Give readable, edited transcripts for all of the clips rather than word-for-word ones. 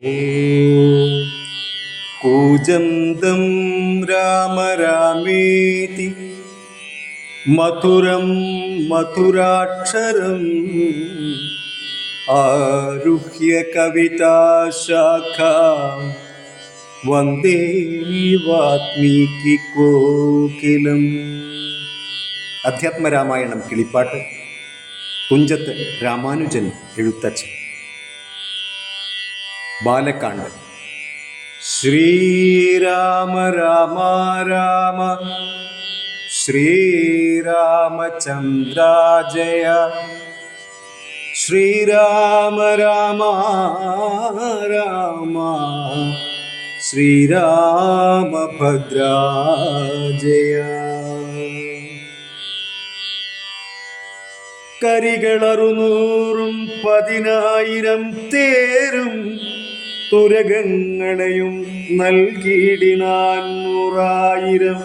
ഓം കൂജന്തം രാമ രാമേതി മധുരം മധുരാക്ഷരം ആരുഹ്യ കവിതാശാഖാം വന്ദേ വാത്മീകി കോകിലം. അധ്യാത്മരാമായണം കിളിപ്പാട്ട്. തുഞ്ചത്ത് രാമാനുജൻ എഴുത്തച്ഛൻ. ബാലകാണ്ഡ്. ശ്രീരാമ രാമ രാമ ശ്രീരാമചന്ദ്ര ജയ. ശ്രീരാമ രാമ രാമ ശ്രീരാമഭദ്ര ജയ. കരികളറുനൂറും 10,000 തേരും തുരകങ്ങളെയും നൽകിയിടിനാൻ 100,000.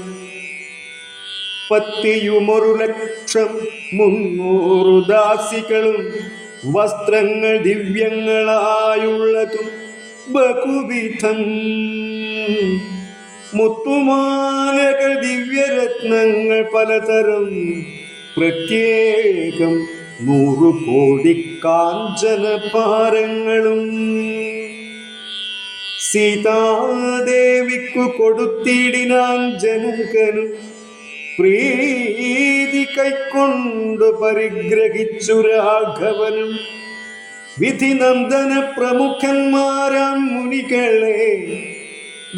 1,100,000 ദാസികളും വസ്ത്രങ്ങൾ ദിവ്യങ്ങളായുള്ളതും ബഹുവിധം. മുത്തുമാലകൾ ദിവ്യരത്നങ്ങൾ പലതരം പ്രത്യേകം 100 കോടി കാഞ്ചനഭാരങ്ങളും. സീതാദേവിക്കു കൊടുത്തിടിനാൻ ജനകനും പ്രീതി കൈക്കൊണ്ടു പരിഗ്രഹിച്ചു രാഘവനും. വിധിനന്ദന പ്രമുഖന്മാരാം മുനികളെ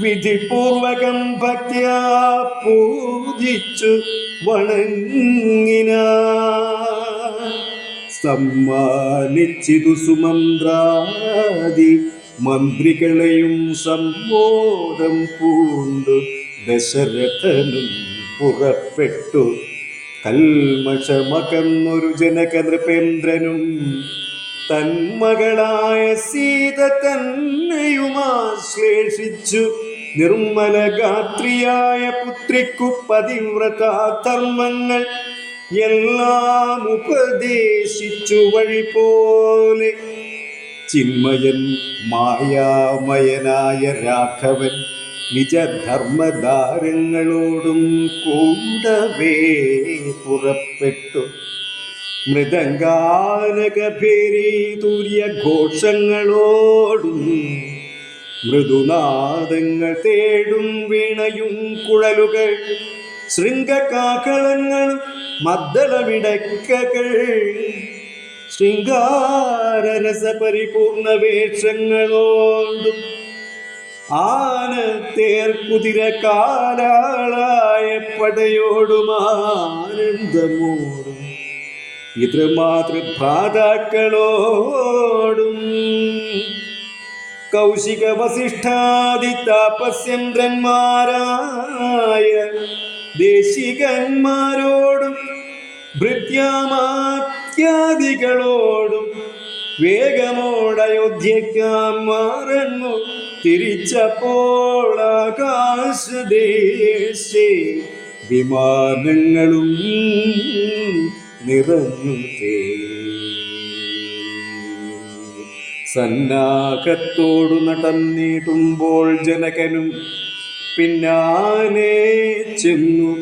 വിധിപൂർവകം ഭക്ത്യാ പൂജിച്ചു വണങ്ങിനാൻ. സമ്മാനിച്ചിതു സുമന്ത്രാദി മന്ത്രികളെയും സമ്മോദം പൂണ്ടു ദശരഥനും പുറപ്പെട്ടു. കൽമഷമകന്നൊരു ജനക നൃപേന്ദ്രനും തന്മകളായ സീത തന്നെയുമാശ്ലേഷിച്ചു. നിർമ്മല ഗാത്രിയായ പുത്രിക്കു പതിവ്രതാധർമ്മങ്ങൾ എല്ലാം ഉപദേശിച്ചു വഴി പോലെ. ചിന്മയൻ മായാമയനായ രാഘവൻ നിജധർമ്മധാരങ്ങളോടും കൂടവേ പുറപ്പെട്ടു. മൃദംഗാനകഭേരീതുര്യഘോഷങ്ങളോടും മൃദുനാദങ്ങൾ തേടും വീണയും കുഴലുകൾ ശൃംഗകാകളങ്ങളും മദ്ദളമിടക്കകൾ ശൃംഗാരരസ പരിപൂർണ വേഷങ്ങളോടും ആന തേർ കുതിര കാലാളായ പടയോടും ആനന്ദമോടും പിതൃമാതൃഭ്രാതാക്കളോടും കൗശിക വസിഷ്ഠാദി താപസ്യന്ദ്രന്മാരായ ദേശികന്മാരോടും ഭൃത്യാമാത്യാദികളോടും വേഗമോടയോധ്യക്കാൻ മറന്നു തിരിച്ചപ്പോൾ ആകാശദേശേ വിമാനങ്ങളും നിറഞ്ഞുതേ. സന്നാഹത്തോടു നടന്നിടുമ്പോൾ ജനകനും പിന്നാലെ ചെന്നു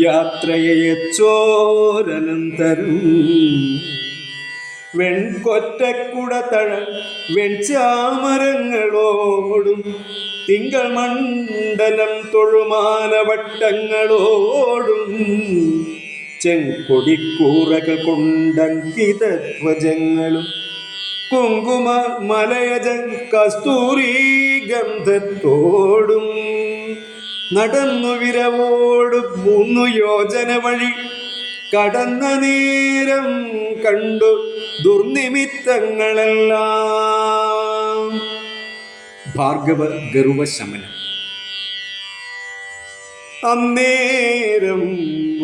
യാത്രയച്ചോരനന്തരം. വെൺകൊറ്റക്കുടത്തഴ വെൺചാമരങ്ങളോടും തിങ്കൾ മണ്ഡലം തൊഴുമാലവട്ടങ്ങളോടും ചെങ്കൊടിക്കൂറകൾ കൊണ്ടങ്കിത ധ്വജങ്ങളും കുങ്കുമ മലയജ കസ്തൂരി ഗന്ധത്തോടും നടന്നു വിരവോട് 3 യോജന വഴി കടന്ന നേരം കണ്ടു ദുർനിമിത്തങ്ങളെല്ലാം. ഭാർഗവ ഗർവ ശമനം. അന്നേരം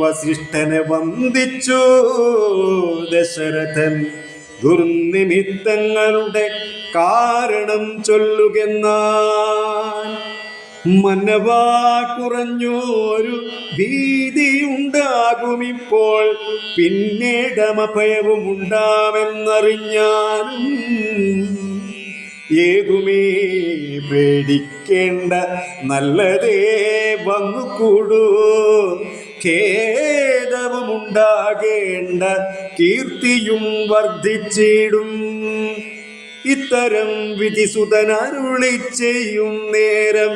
വസിഷ്ഠനെ വന്ദിച്ചു ദശരഥൻ. ദുർനിമിത്തങ്ങളുടെ കാരണം ചൊല്ലുകെന്നാൻ. മന്നവാ കുറഞ്ഞൊരു ഭീതിയുണ്ടാകുമിപ്പോൾ, പിന്നീടമഭയവും ഉണ്ടാമെന്നറിഞ്ഞാലും ഏതുമേ പേടിക്കേണ്ട, നല്ലതേ വന്നുകൂടൂ. ഖേദവുമുണ്ടാകേണ്ട, കീർത്തിയും വർദ്ധിച്ചിടും. ഇത്തരം വിധിസുതനരുളി ചെയ്യും നേരം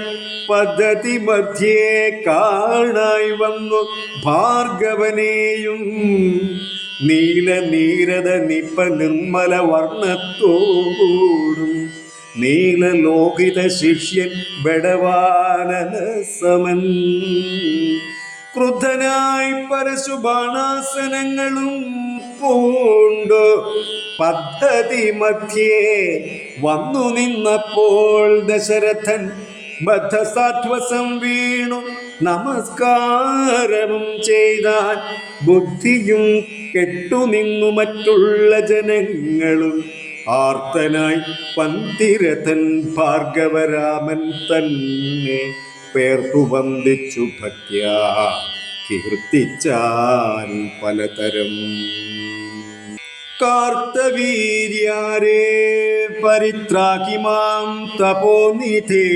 പദ്ധതി മധ്യേ കാണായി വന്നു ഭാർഗവനെയും. നീലനീരത നിപ്പ നിർമ്മല വർണ്ണത്തോടും നീലലോഹിത ശിഷ്യൻ ബടവാനന സമൻ. ക്രുദ്ധനായി പരശുബാണാസനങ്ങളും പൂണ്ടു പദ്ധതി മധ്യേ വന്നു നിന്നപ്പോൾ ദശരഥൻ ബദ്ധസാധ്വസം വീണു നമസ്കാരവും ചെയ്താൻ. ബുദ്ധിയും കെട്ടുനിന്നു മറ്റുള്ള ജനങ്ങളും ആർത്തനായി പന്തിരഥൻ ഭാർഗവരാമൻ തന്നെ പേർത്തു വന്ദിച്ചു ഭക്ത്യാ കീർത്തിച്ചാൻ പലതരം. കാർത്തവീര്യാരേ പരിത്രാഹി മാം തപോനിധേ,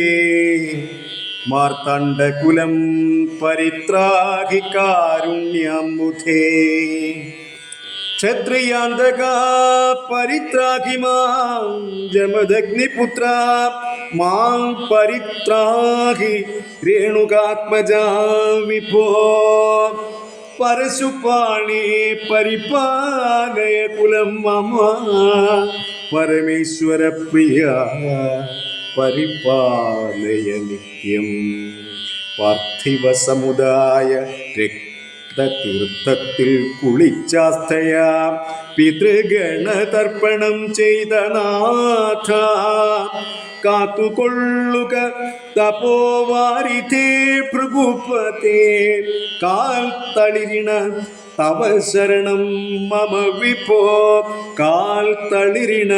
മാർത്തണ്ഡകുലം പരിത്രാഹി കാരുണ്യമുധേ. ക്ഷത്രിയാന്തകാ പരിത്രാഹി മാം ജമദഗ്നിപുത്ര, മാം പരിത്രാഹി രേണുകാത്മജാ വിഭോ. പരശുപാണി പരിപാലയ കുലം മമ, പരമേശ്വര പ്രിയ പരിപാലയ നിത്യം. പാർത്ഥിവ സമുദായ രക്തതീർത്ഥത്തിൽ കുളിച്ചാസ്ഥയാ പിതൃഗണതർപ്പണം ചെയ്ത നാഥ, കാത്തുകൊള്ളുക തപോവാരിധേ ഭൃഗുപതേ. കാൽ തളിരിണ തവ ശരണം മമ വിഭോ, കാൽ തളിരിണ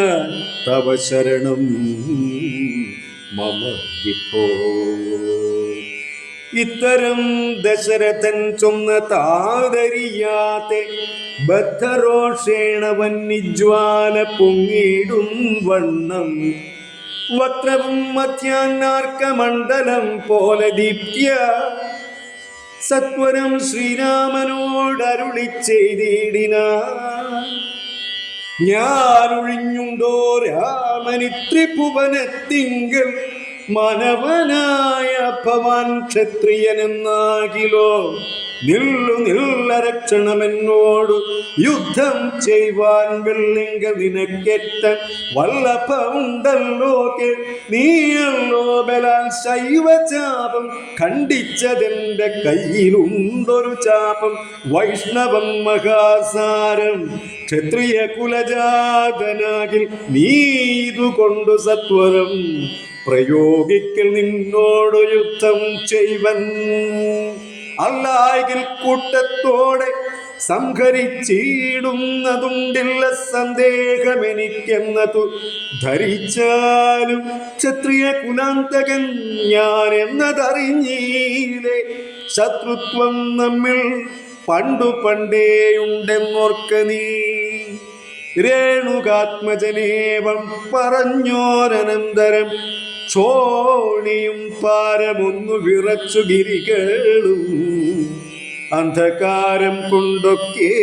തവ ശരണം മമ വിഭോ. ഇത്തരം ദശരഥൻ ചൊന്ന താതരിയാതെ ബദ്ധരോഷേണ വന്യജ്വാല പൊങ്ങിടും വണ്ണം വക്രവും മധ്യാഹ്നാർക്കമണ്ഡലം പോലെ ദീപ്യ സത്വരം ശ്രീരാമനോടരുളി ചെയ്തിടിനാൻ. ഞാനൊഴിഞ്ഞുണ്ടോ രാമനി ത്രിഭുവനത്തിങ്കൽ, മാനവനായ ഭവാൻ ക്ഷത്രിയനെന്നാകിലോ. നില്ലു നില്ലരക്ഷണമെന്നോടു യുദ്ധം ചെയ്യുവാൻ വെള്ളിങ്ക നിനക്കെത്തൻ വല്ലഭമുണ്ടല്ലോ. നീയല്ലോ ബലാൽ ശൈവചാപം ഖണ്ഡിച്ചതെന്റെ കയ്യിലുണ്ടൊരു ചാപം. വൈഷ്ണവം മഹാസാരം ക്ഷത്രിയ കുലജാതനാകിൽ നീ ഇതുകൊണ്ടു സത്വരം പ്രയോഗിക്കൽ നിന്നോടു യുദ്ധം ചെയ്വൻ. അല്ലായെങ്കിൽ കൂട്ടത്തോടെ സംഹരിച്ചിടുന്നതുണ്ടില്ല സന്ദേഹമെനിക്കെന്നതു ധരിച്ചാലും ക്ഷത്രിയ കുലാന്തകൻ ഞാൻ എന്നതറിഞ്ഞീലേ. ശത്രുത്വം നമ്മിൽ പണ്ടു പണ്ടേയുണ്ടെന്നോർക്ക നീ. രേണുകാത്മജനേവം പറഞ്ഞോരനന്തരം ക്ഷോണിയും പാരമൊന്നു വിറച്ചു ഗിരികളും. അന്ധകാരം കൊണ്ടൊക്കെ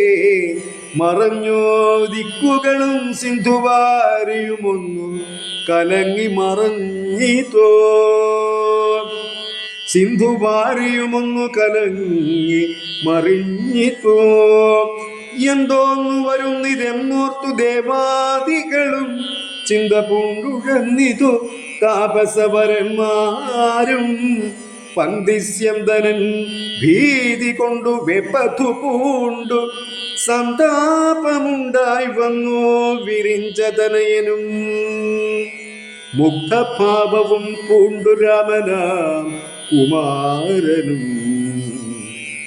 മറഞ്ഞോ ദിക്കുകളും സിന്ധുവാരിയുമൊന്നു കലങ്ങി മറഞ്ഞിതോ. സിന്ധുവാരിയുമൊന്നു കലങ്ങി മറിഞ്ഞിതോ. എന്തോന്നു വരുന്നിതെന്നോർത്തു ദേവാദികളും ചിന്ത പൂണ്ടുഴന്നിതോ. താപസവരന്മാരും പന്തിസ്യന്തനൻ ഭീതി കൊണ്ടു വെപ്പതു പൂണ്ടു സന്താപമുണ്ടായി വന്നു വിരിഞ്ചതനയനും. മുഗ്ധഭാവവും പൂണ്ടു രാമനാം കുമാരനും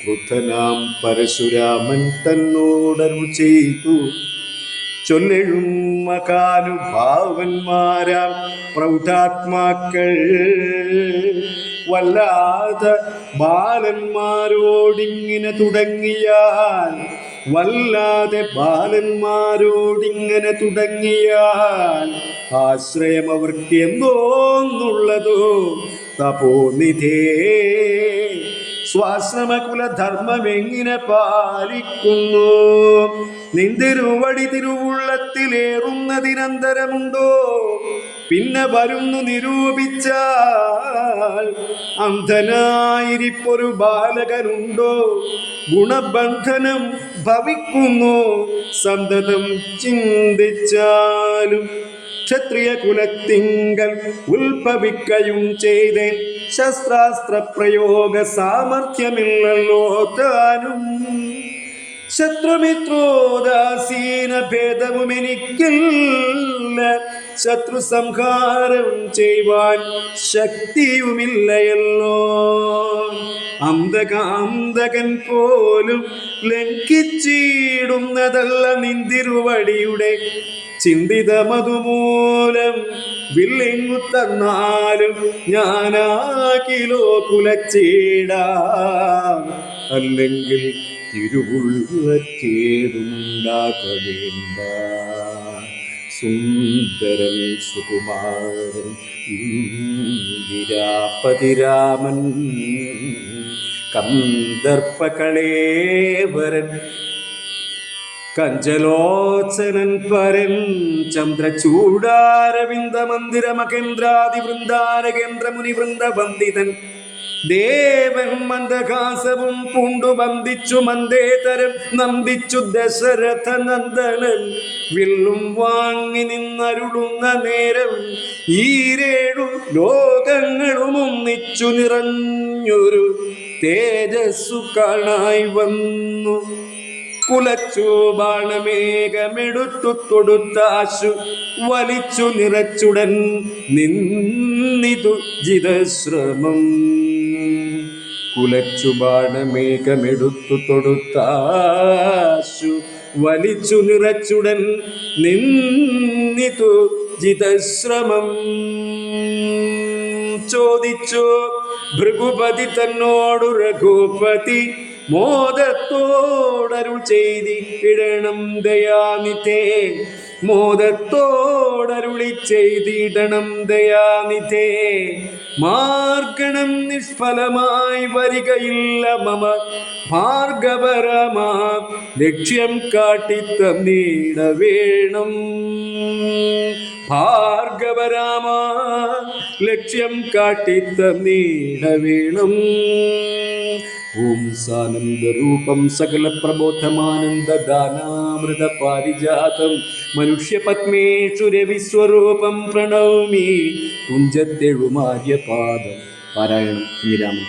ക്രുദ്ധനാം പരശുരാമൻ തന്നോടരുൾ ചെയ്തു. ചൊല്ലെഴും മകാനുഭാവന്മാരാം പ്രൗഢാത്മാക്കൾ വല്ലാതെ ബാലന്മാരോടിങ്ങനെ തുടങ്ങിയാൽ, വല്ലാതെ ബാലന്മാരോടിങ്ങനെ തുടങ്ങിയാൽ ആശ്രയം അവർക്ക് എന്തോന്നുള്ളതോ തപോനിധേ. സ്വാശ്രമകുലധർമ്മം എങ്ങനെ പാലിക്കുന്നു? നിന്തിരുവടി തിരുവുള്ളത്തിലേറുന്നതിനന്തരമുണ്ടോ? പിന്നെ വരുന്നു നിരൂപിച്ചാൽ അന്ധനായിരിപ്പൊരു ബാലകനുണ്ടോ? ഗുണബന്ധനം ഭവിക്കുന്നു സന്തതം ചിന്തിച്ചാലും. ക്ഷത്രിയ കുലത്തിങ്കൽ ഉത്ഭവിക്കയും ചെയ്തേൻ, ശസ്ത്രാസ്ത്ര പ്രയോഗ സാമർഥ്യമില്ലല്ലോ താനും. ശത്രുമിത്രോദാസീന ഭേദവും എനിക്കില്ല, ശത്രു സംഹാരം ചെയ്യുവാൻ ശക്തിയുമില്ലയല്ലോ. അന്ധകാന്തകൻ പോലും ലംഘിച്ചിടുന്നതല്ല നിന്തിരുവടിയുടെ ചിന്തിതമതുമൂലം. വില്ലെങ്ങു തന്നാലും ഞാനാകിലോ കുലച്ചീടാം, അല്ലെങ്കിൽ തിരുവുള്ളക്കേടുണ്ടാകവേണ്ട. സുന്ദരൻ സുകുമാരൻ ഇന്ദിരാപതിരാമൻ, കന്ദർപ്പകളേവരൻ കഞ്ചലോചനൻ പരൻ, ചന്ദ്രചൂടാരവിന്ദ മന്ദിര മകേന്ദ്രാദി വൃന്ദാരകേന്ദ്ര മുനിവൃന്ദ വന്ദിതൻ, ദേവൻ മന്ദഹാസവും പൂണ്ടു വന്ദിച്ചു മന്ദേതരം നന്ദിച്ചു ദശരഥ നന്ദനൻ. വില്ലും വാങ്ങി നിന്നരുളുന്ന നേരം ഈരേഴു ലോകങ്ങളും ഒന്നിച്ചു നിറഞ്ഞൊരു തേജസ്സു കാണായി വന്നു. കുലച്ചു ബാണമേഘമെടുത്തു തൊടുത്താശു വലിച്ചു നിറച്ചുടൻ നിന്നിതു ജിതശ്രമം. കുലച്ചു ബാണമേഘമെടുത്തു തൊടുത്താശു വലിച്ചു നിറച്ചുടൻ നിന്നിതു ജിതശ്രമം. ചോദിച്ചു ഭൃഗുപതി തന്നോടു രഘുപതി, മോദത്തോടരുൾ ചെയ്തിടണം ദയാനിധേ. മോദത്തോടരുളി ചെയ്തിടണം ദയാനിധേ. മാർഗണം നിഷ്ഫലമായി വരികയില്ല മമ ഭാർഗവരമാ, ലക്ഷ്യം കാട്ടിത്തന്നീട വേണം. ഭാർഗവരാമ ലക്ഷ്യം കാട്ടിത്തന്നീട വേണം. ഓം സാനന്ദരൂപം സകല പ്രബോധമാനന്ദദാനാമൃത പാരിജാതം, മനുഷ്യപത്മേഷു രവിസ്വരൂപം പ്രണൗമി കുഞ്ചത്തെഴുമാര്യപാദം. പാരായണം ശ്രീരാമൻ.